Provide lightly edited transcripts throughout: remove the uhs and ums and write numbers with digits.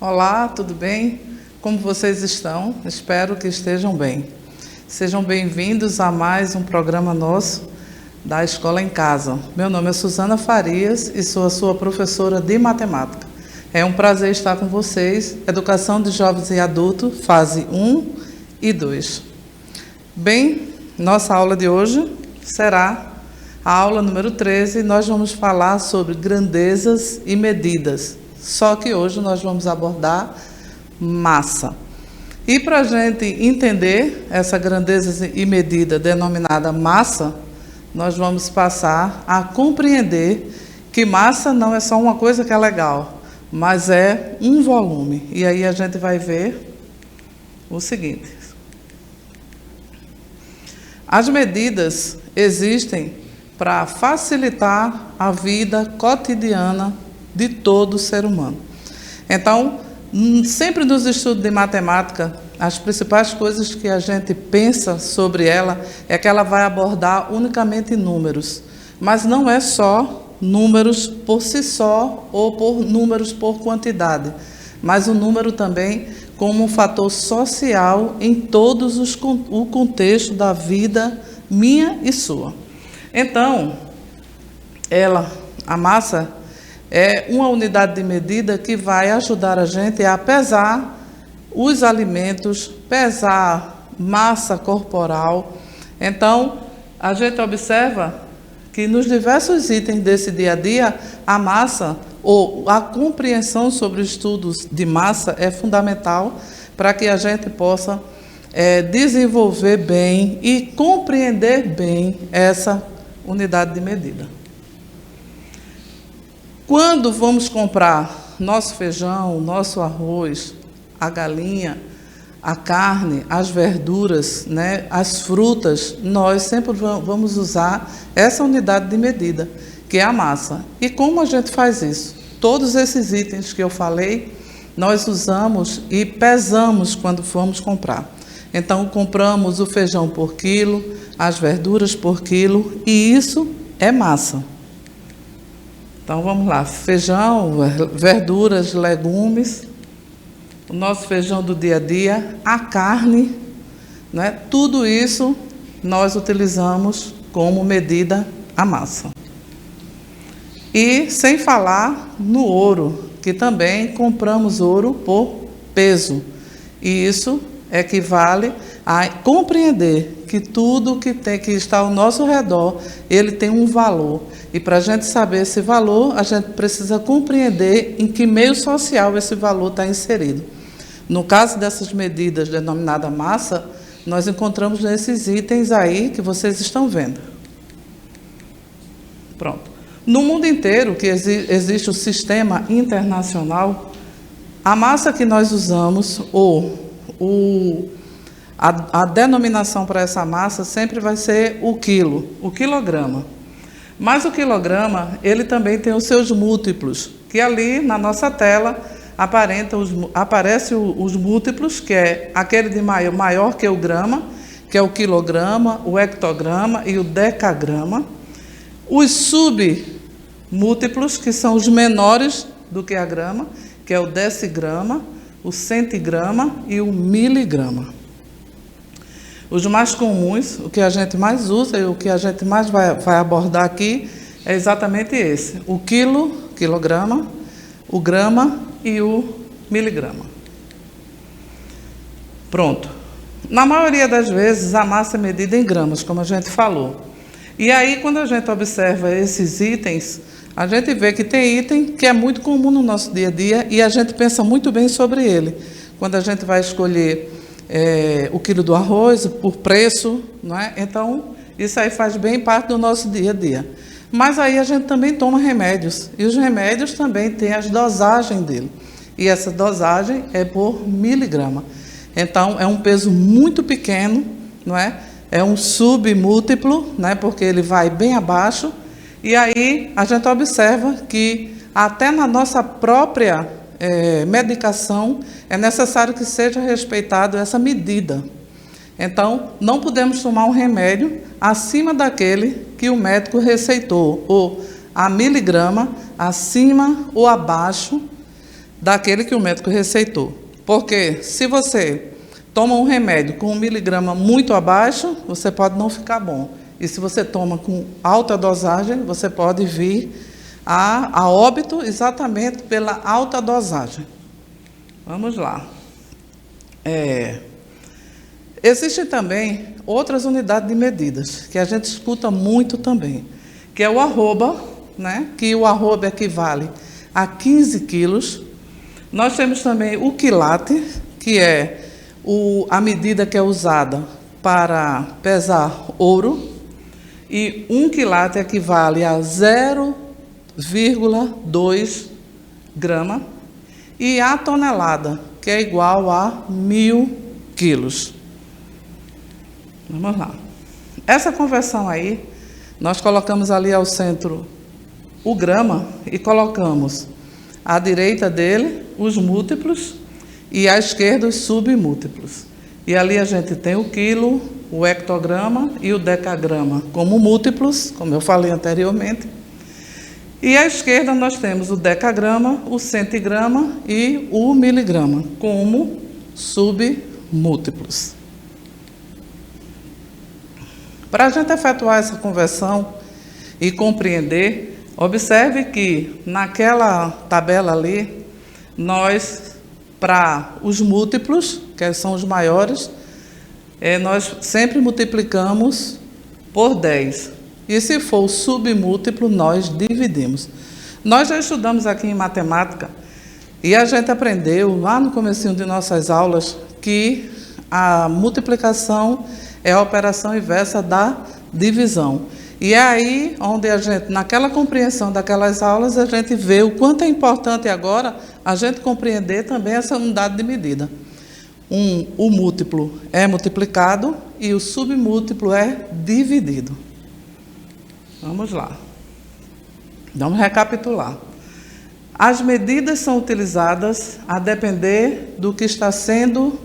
Olá, tudo bem? Como vocês estão? Espero que estejam bem. Sejam bem-vindos a mais um programa nosso da Escola em Casa. Meu nome é Suzana Farias e sou a sua professora de matemática. É um prazer estar com vocês, Educação de Jovens e Adultos, fase 1 e 2. Bem, nossa aula de hoje será a aula número 13 e nós vamos falar sobre grandezas e medidas. Só que hoje nós vamos abordar massa. E para a gente entender essa grandeza e medida denominada massa, nós vamos passar a compreender que massa não é só uma coisa que é legal, mas é um volume. E aí a gente vai ver o seguinte. As medidas existem para facilitar a vida cotidiana de todo ser humano. Então, sempre nos estudos de matemática, as principais coisas que a gente pensa sobre ela é que ela vai abordar unicamente números. Mas não é só números por si só ou por números por quantidade, mas o número também como um fator social em todos o contexto da vida minha e sua. Então, a massa é uma unidade de medida que vai ajudar a gente a pesar os alimentos, pesar massa corporal. Então, a gente observa que nos diversos itens desse dia a dia, a massa ou a compreensão sobre os estudos de massa é fundamental para que a gente possa desenvolver bem e compreender bem essa unidade de medida. Quando vamos comprar nosso feijão, nosso arroz, a galinha, a carne, as verduras, né, as frutas, nós sempre vamos usar essa unidade de medida, que é a massa. E como a gente faz isso? Todos esses itens que eu falei, nós usamos e pesamos quando formos comprar. Então, compramos o feijão por quilo, as verduras por quilo, e isso é massa. Então, vamos lá, feijão, verduras, legumes, o nosso feijão do dia a dia, a carne, né? Tudo isso nós utilizamos como medida a massa. E sem falar no ouro, que também compramos ouro por peso. E isso equivale a compreender que tudo que está ao nosso redor, ele tem um valor. E para a gente saber esse valor, a gente precisa compreender em que meio social esse valor está inserido. No caso dessas medidas denominadas massa, nós encontramos nesses itens aí que vocês estão vendo. Pronto. No mundo inteiro, que existe o sistema internacional, a massa que nós usamos, a denominação para essa massa sempre vai ser o quilo, o quilograma. Mas o quilograma, ele também tem os seus múltiplos, que ali na nossa tela aparecem os múltiplos, que é aquele de maior que o grama, que é o quilograma, o hectograma e o decagrama. Os submúltiplos, que são os menores do que a grama, que é o decigrama, o centigrama e o miligrama. Os mais comuns, o que a gente mais usa e o que a gente mais vai abordar aqui é exatamente esse: o quilograma, o grama e o miligrama. Pronto. Na maioria das vezes, a massa é medida em gramas, como a gente falou. E aí, quando a gente observa esses itens, a gente vê que tem item que é muito comum no nosso dia a dia e a gente pensa muito bem sobre ele. Quando a gente vai escolher o quilo do arroz por preço, não é? Então, isso aí faz bem parte do nosso dia a dia. Mas aí a gente também toma remédios, e os remédios também têm as dosagens dele. E essa dosagem é por miligrama. Então, é um peso muito pequeno, não é? É um submúltiplo, né? Porque ele vai bem abaixo. E aí a gente observa que até na nossa própria medicação é necessário que seja respeitado essa medida. Então, não podemos tomar um remédio acima daquele que o médico receitou, ou a miligrama, acima ou abaixo daquele que o médico receitou. Porque se você toma um remédio com 1 miligrama muito abaixo, você pode não ficar bom. E se você toma com alta dosagem, você pode vir a óbito exatamente pela alta dosagem. Vamos lá. Existem também outras unidades de medidas, que a gente escuta muito também, que é o arroba, né? Que o arroba equivale a 15 quilos. Nós temos também o quilate, que é a medida que é usada para pesar ouro, e 1 quilate equivale a 0,2 grama, e a tonelada, que é igual a 1.000 quilos. Vamos lá. Essa conversão aí, nós colocamos ali ao centro o grama e colocamos à direita dele os múltiplos e à esquerda os submúltiplos. E ali a gente tem o quilo, o hectograma e o decagrama como múltiplos, como eu falei anteriormente. E à esquerda nós temos o decagrama, o centigrama e o miligrama como submúltiplos. Para a gente efetuar essa conversão e compreender, observe que naquela tabela ali, nós, para os múltiplos, que são os maiores, nós sempre multiplicamos por 10. E se for o submúltiplo, nós dividimos. Nós já estudamos aqui em matemática e a gente aprendeu lá no comecinho de nossas aulas que a multiplicação é a operação inversa da divisão. E é aí onde a gente, naquela compreensão daquelas aulas, a gente vê o quanto é importante agora a gente compreender também essa unidade de medida. O múltiplo é multiplicado e o submúltiplo é dividido. Vamos lá. Vamos recapitular. As medidas são utilizadas a depender do que está sendo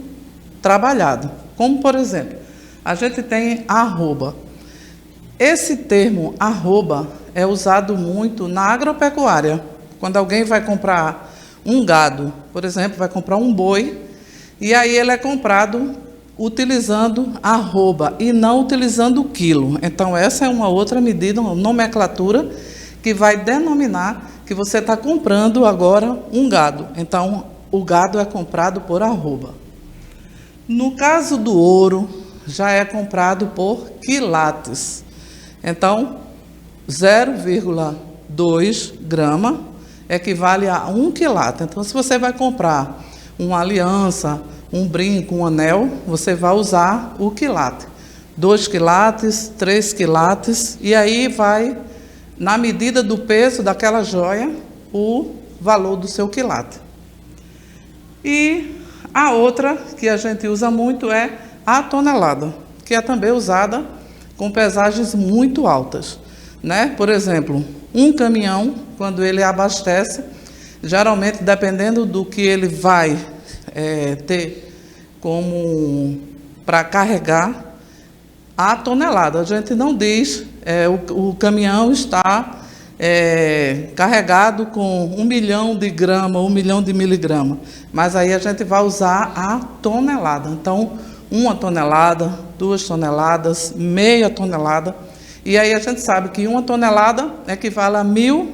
trabalhado. Como, por exemplo, a gente tem arroba. Esse termo arroba é usado muito na agropecuária. Quando alguém vai comprar um gado, por exemplo, vai comprar um boi, e aí ele é comprado utilizando arroba e não utilizando o quilo. Então, essa é uma outra medida, uma nomenclatura, que vai denominar que você está comprando agora um gado. Então, o gado é comprado por arroba. No caso do ouro, já é comprado por quilates. Então, 0,2 grama equivale a 1 quilate. Então, se você vai comprar uma aliança, um brinco, um anel, você vai usar o quilate. 2 quilates, 3 quilates, e aí vai, na medida do peso daquela joia, o valor do seu quilate. E a outra que a gente usa muito é a tonelada, que é também usada com pesagens muito altas, né? Por exemplo, um caminhão, quando ele abastece, geralmente, dependendo do que ele vai ter como para carregar, a tonelada. A gente não diz, o caminhão está carregado com 1 milhão de grama, 1 milhão de miligrama, mas aí a gente vai usar a tonelada. Então, 1 tonelada, 2 toneladas, meia tonelada, e aí a gente sabe que 1 tonelada equivale a 1.000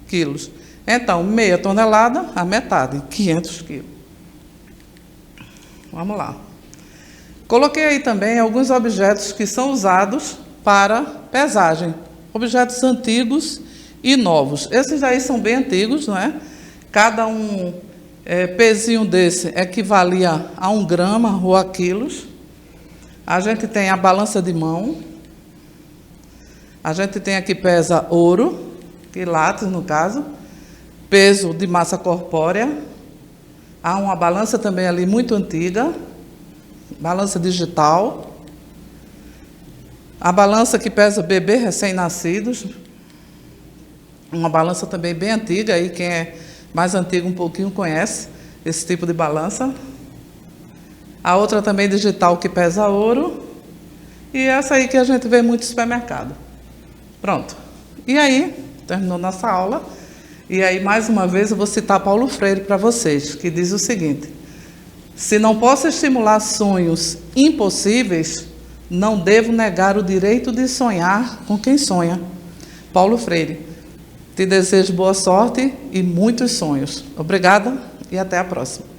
quilos. Então, meia tonelada, a metade, 500 quilos. Vamos lá. Coloquei aí também alguns objetos que são usados para pesagem. Objetos antigos e novos. Esses aí são bem antigos, não é? Cada pezinho desse equivalia a 1 grama ou a quilos. A gente tem a balança de mão. A gente tem aqui pesa ouro, quilates no caso. Peso de massa corpórea. Há uma balança também ali muito antiga, balança digital. A balança que pesa bebê recém-nascidos, uma balança também bem antiga, aí quem é mais antigo um pouquinho conhece esse tipo de balança. A outra também digital que pesa ouro, e essa aí que a gente vê muito no supermercado. Pronto. E aí, terminou nossa aula. E aí, mais uma vez, eu vou citar Paulo Freire para vocês, que diz o seguinte: se não posso estimular sonhos impossíveis, não devo negar o direito de sonhar com quem sonha. Paulo Freire. Te desejo boa sorte e muitos sonhos. Obrigada e até a próxima.